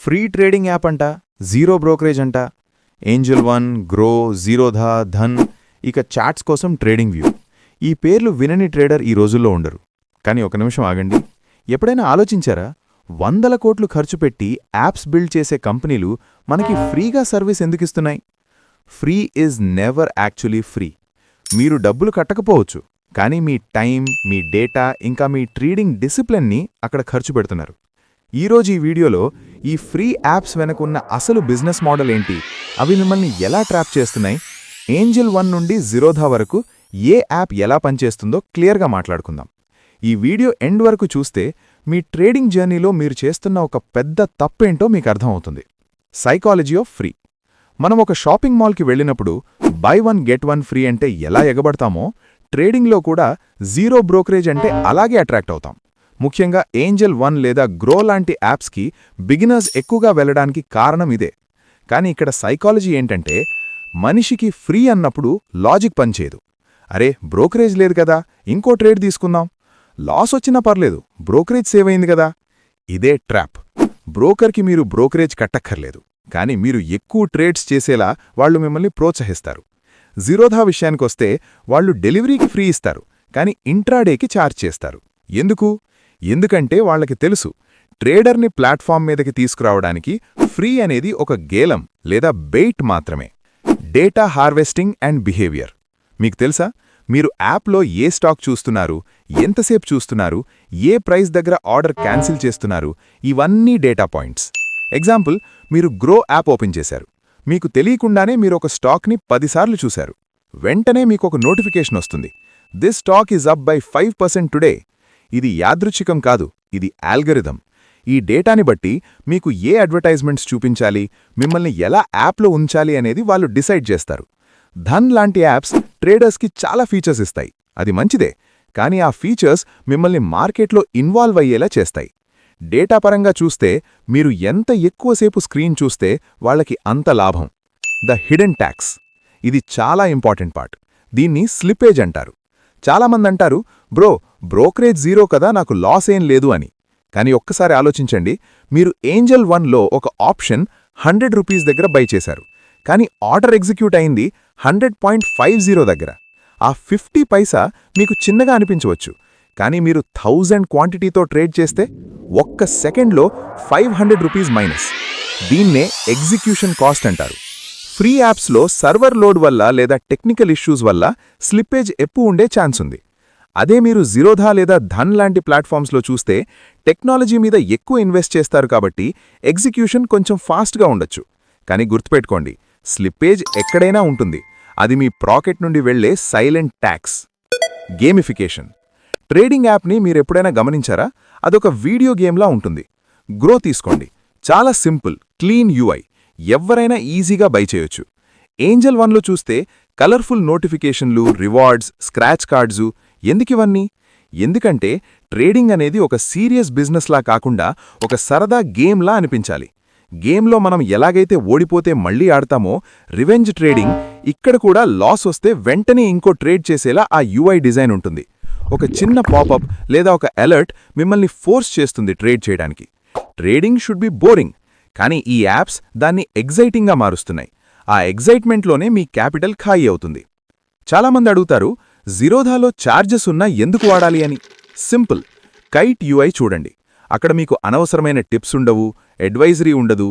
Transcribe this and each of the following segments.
Free trading app అంట, zero brokerage అంట, Angel one, grow, జీరోధా, Dhan, ఇక చాట్స్ కోసం ట్రేడింగ్ వ్యూ. ఈ పేర్లు వినని ట్రేడర్ ఈ రోజుల్లో ఉండరు. కానీ ఒక నిమిషం ఆగండి. ఎప్పుడైనా ఆలోచించారా, 100 కోట్లు ఖర్చు పెట్టి యాప్స్ బిల్డ్ చేసే కంపెనీలు మనకి ఫ్రీగా సర్వీస్ ఎందుకిస్తున్నాయి? Free is never actually free. మీరు డబ్బులు కట్టకపోవచ్చు, కానీ మీ టైం, మీ డేటా, ఇంకా మీ ట్రేడింగ్ డిసిప్లిన్ని అక్కడ ఖర్చు పెడుతున్నారు. ఈరోజు ఈ వీడియోలో ఈ ఫ్రీ యాప్స్ వెనకున్న అసలు బిజినెస్ మోడల్ ఏంటి, అవి మిమ్మల్ని ఎలా ట్రాప్ చేస్తున్నాయి, ఏంజల్ వన్ నుండి జీరోధా వరకు ఏ యాప్ ఎలా పనిచేస్తుందో క్లియర్గా మాట్లాడుకుందాం. ఈ వీడియో ఎండ్ వరకు చూస్తే మీ ట్రేడింగ్ జర్నీలో మీరు చేస్తున్న ఒక పెద్ద తప్పేంటో మీకు అర్థమవుతుంది. Psychology of free. మనం ఒక షాపింగ్ మాల్కి వెళ్ళినప్పుడు by one get one free అంటే ఎలా ఎగబడతామో, ట్రేడింగ్లో కూడా జీరో బ్రోకరేజ్ అంటే అలాగే అట్రాక్ట్ అవుతాం. ముఖ్యంగా ఏంజల్ వన్ లేదా గ్రో లాంటి యాప్స్కి బిగినర్స్ ఎక్కువగా వెళ్లడానికి కారణం ఇదే. కానీ ఇక్కడ సైకాలజీ ఏంటంటే, మనిషికి ఫ్రీ అన్నప్పుడు లాజిక్ పనిచేయదు. అరే, బ్రోకరేజ్ లేదు కదా, ఇంకో ట్రేడ్ తీసుకుందాం, లాస్ వచ్చినా పర్లేదు, బ్రోకరేజ్ సేవ్ అయింది కదా. ఇదే ట్రాప్. బ్రోకర్కి మీరు బ్రోకరేజ్ కట్టక్కర్లేదు, కానీ మీరు ఎక్కువ ట్రేడ్స్ చేసేలా వాళ్లు మిమ్మల్ని ప్రోత్సహిస్తారు. జీరోధా విషయానికొస్తే వాళ్లు డెలివరీకి ఫ్రీ ఇస్తారు, కానీ ఇంట్రాడేకి ఛార్జ్ చేస్తారు. ఎందుకంటే వాళ్లకి తెలుసు, ట్రేడర్ని ప్లాట్ఫామ్ మీదకి తీసుకురావడానికి ఫ్రీ అనేది ఒక గేలం లేదా బెయిట్ మాత్రమే. Data harvesting and behaviour. మీకు తెలుసా, మీరు యాప్లో ఏ స్టాక్ చూస్తున్నారు, ఎంతసేపు చూస్తున్నారు, ఏ ప్రైస్ దగ్గర ఆర్డర్ క్యాన్సిల్ చేస్తున్నారు, ఇవన్నీ డేటా పాయింట్స్. ఎగ్జాంపుల్, మీరు గ్రో యాప్ ఓపెన్ చేశారు. మీకు తెలియకుండానే మీరు ఒక స్టాక్ని 10 సార్లు చూశారు. వెంటనే మీకొక నోటిఫికేషన్ వస్తుంది, this stock is up by 5% today. ఇది యాదృచ్ఛికం కాదు, ఇది ఆల్గరిథం. ఈ డేటాని బట్టి మీకు ఏ అడ్వర్టైజ్మెంట్స్ చూపించాలి, మిమ్మల్ని ఎలా యాప్లో ఉంచాలి అనేది వాళ్ళు డిసైడ్ చేస్తారు. ధన్ లాంటి యాప్స్ ట్రేడర్స్కి చాలా ఫీచర్స్ ఇస్తాయి, అది మంచిదే. కానీ ఆ ఫీచర్స్ మిమ్మల్ని మార్కెట్లో ఇన్వాల్వ్ అయ్యేలా చేస్తాయి. డేటా పరంగా చూస్తే మీరు ఎంత ఎక్కువసేపు స్క్రీన్ చూస్తే వాళ్ళకి అంత లాభం. The hidden tax. ఇది చాలా ఇంపార్టెంట్ పార్ట్. దీన్ని స్లిప్పేజ్ అంటారు. చాలామంది అంటారు, బ్రోకరేజ్ జీరో కదా, నాకు లాస్ ఏం లేదు అని. కానీ ఒక్కసారి ఆలోచించండి, మీరు ఏంజల్ వన్లో ఒక ఆప్షన్ 100 రూపీస్ దగ్గర బై చేశారు, కానీ ఆర్డర్ ఎగ్జిక్యూట్ అయింది 100.50 దగ్గర. ఆ 50 పైసా మీకు చిన్నగా అనిపించవచ్చు, కానీ మీరు 1000 క్వాంటిటీతో ట్రేడ్ చేస్తే ఒక్క సెకండ్లో 500 రూపీస్ మైనస్. దీన్నే ఎగ్జిక్యూషన్ కాస్ట్ అంటారు. ఫ్రీ యాప్స్లో సర్వర్ లోడ్ వల్ల లేదా టెక్నికల్ ఇష్యూస్ వల్ల స్లిప్పేజ్ ఎక్కువ ఉండే ఛాన్స్ ఉంది. అదే మీరు జీరోధా లేదా ధన్ లాంటి ప్లాట్ఫామ్స్లో చూస్తే టెక్నాలజీ మీద ఎక్కువ ఇన్వెస్ట్ చేస్తారు కాబట్టి ఎగ్జిక్యూషన్ కొంచెం ఫాస్ట్గా ఉండొచ్చు. కానీ గుర్తుపెట్టుకోండి, స్లిప్పేజ్ ఎక్కడైనా ఉంటుంది. అది మీ ప్రాకెట్ నుండి వెళ్లే సైలెంట్ ట్యాక్స్. గేమిఫికేషన్. ట్రేడింగ్ యాప్ని మీరెప్పుడైనా గమనించారా? అదొక వీడియో గేమ్లా ఉంటుంది. గ్రో తీసుకోండి, చాలా సింపుల్, క్లీన్ యూఐ, ఎవ్వరైనా ఈజీగా బై చేయొచ్చు. ఏంజల్ వన్లో చూస్తే కలర్ఫుల్ నోటిఫికేషన్లు, రివార్డ్స్, స్క్రాచ్ కార్డ్సు. ఎందుకివన్నీ? ఎందుకంటే ట్రేడింగ్ అనేది ఒక సీరియస్ బిజినెస్లా కాకుండా ఒక సరదా గేమ్లా అనిపించాలి. గేమ్లో మనం ఎలాగైతే ఓడిపోతే మళ్లీ ఆడతామో, రివెంజ్ ట్రేడింగ్ ఇక్కడ కూడా లాస్ వస్తే వెంటనే ఇంకో ట్రేడ్ చేసేలా ఆ యూఐ డిజైన్ ఉంటుంది. ఒక చిన్న పాపప్ లేదా ఒక అలర్ట్ మిమ్మల్ని ఫోర్స్ చేస్తుంది ట్రేడ్ చేయడానికి. ట్రేడింగ్ షుడ్ బి బోరింగ్, కానీ ఈ యాప్స్ దాన్ని ఎగ్జైటింగ్గా మారుస్తున్నాయి. ఆ ఎగ్జైట్మెంట్లోనే మీ క్యాపిటల్ ఖాళీ అవుతుంది. చాలామంది అడుగుతారు, జీరోధాలో ఛార్జెస్ ఉన్నా ఎందుకు వాడాలి అని. సింపుల్, కైట్ యూఐ చూడండి. అక్కడ మీకు అనవసరమైన టిప్స్ ఉండవు, అడ్వైజరీ ఉండదు,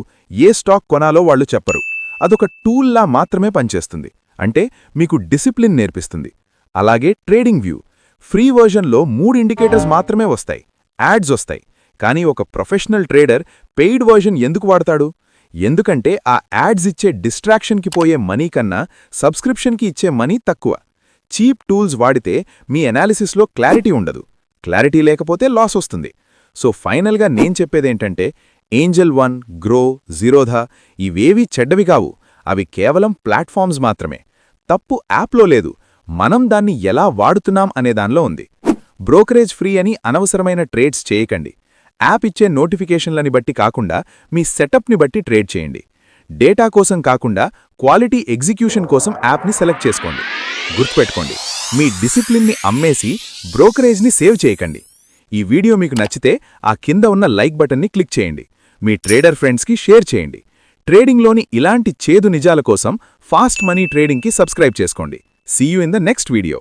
ఏ స్టాక్ కొనాలో వాళ్లు చెప్పరు. అదొక టూల్లా మాత్రమే పనిచేస్తుంది. అంటే మీకు డిసిప్లిన్ నేర్పిస్తుంది. అలాగే ట్రేడింగ్ వ్యూ. ఫ్రీ వర్జన్లో 3 ఇండికేటర్స్ మాత్రమే వస్తాయి, యాడ్స్ వస్తాయి. కానీ ఒక ప్రొఫెషనల్ ట్రేడర్ పెయిడ్ వర్జన్ ఎందుకు వాడతాడు? ఎందుకంటే ఆ యాడ్స్ ఇచ్చే డిస్ట్రాక్షన్కి పోయే మనీ కన్నా సబ్స్క్రిప్షన్కి ఇచ్చే మనీ తక్కువ. చీప్ టూల్స్ వాడితే మీ అనాలిసిస్లో క్లారిటీ ఉండదు, క్లారిటీ లేకపోతే లాస్ వస్తుంది. సో ఫైనల్గా నేను చెప్పేదేంటంటే, ఏంజల్ వన్, గ్రో, జీరోధా ఇవేవీ చెడ్డవి కావు. అవి కేవలం ప్లాట్ఫామ్స్ మాత్రమే. తప్పు యాప్లో లేదు, మనం దాన్ని ఎలా వాడుతున్నాం అనే దానిలో ఉంది. బ్రోకరేజ్ ఫ్రీ అని అనవసరమైన ట్రేడ్స్ చేయకండి. యాప్ ఇచ్చే నోటిఫికేషన్లని బట్టి కాకుండా మీ సెటప్ని బట్టి ట్రేడ్ చేయండి. డేటా కోసం కాకుండా క్వాలిటీ ఎగ్జిక్యూషన్ కోసం యాప్ని సెలెక్ట్ చేసుకోండి. గుర్తుపెట్టుకోండి, మీ డిసిప్లిన్ని అమ్మేసి బ్రోకరేజ్ని సేవ్ చేయకండి. ఈ వీడియో మీకు నచ్చితే ఆ కింద ఉన్న లైక్ బటన్ని క్లిక్ చేయండి. మీ ట్రేడర్ ఫ్రెండ్స్కి షేర్ చేయండి. ట్రేడింగ్లోని ఇలాంటి చేదు నిజాల కోసం ఫాస్ట్ మనీ ట్రేడింగ్కి సబ్స్క్రైబ్ చేసుకోండి. See you in the next video.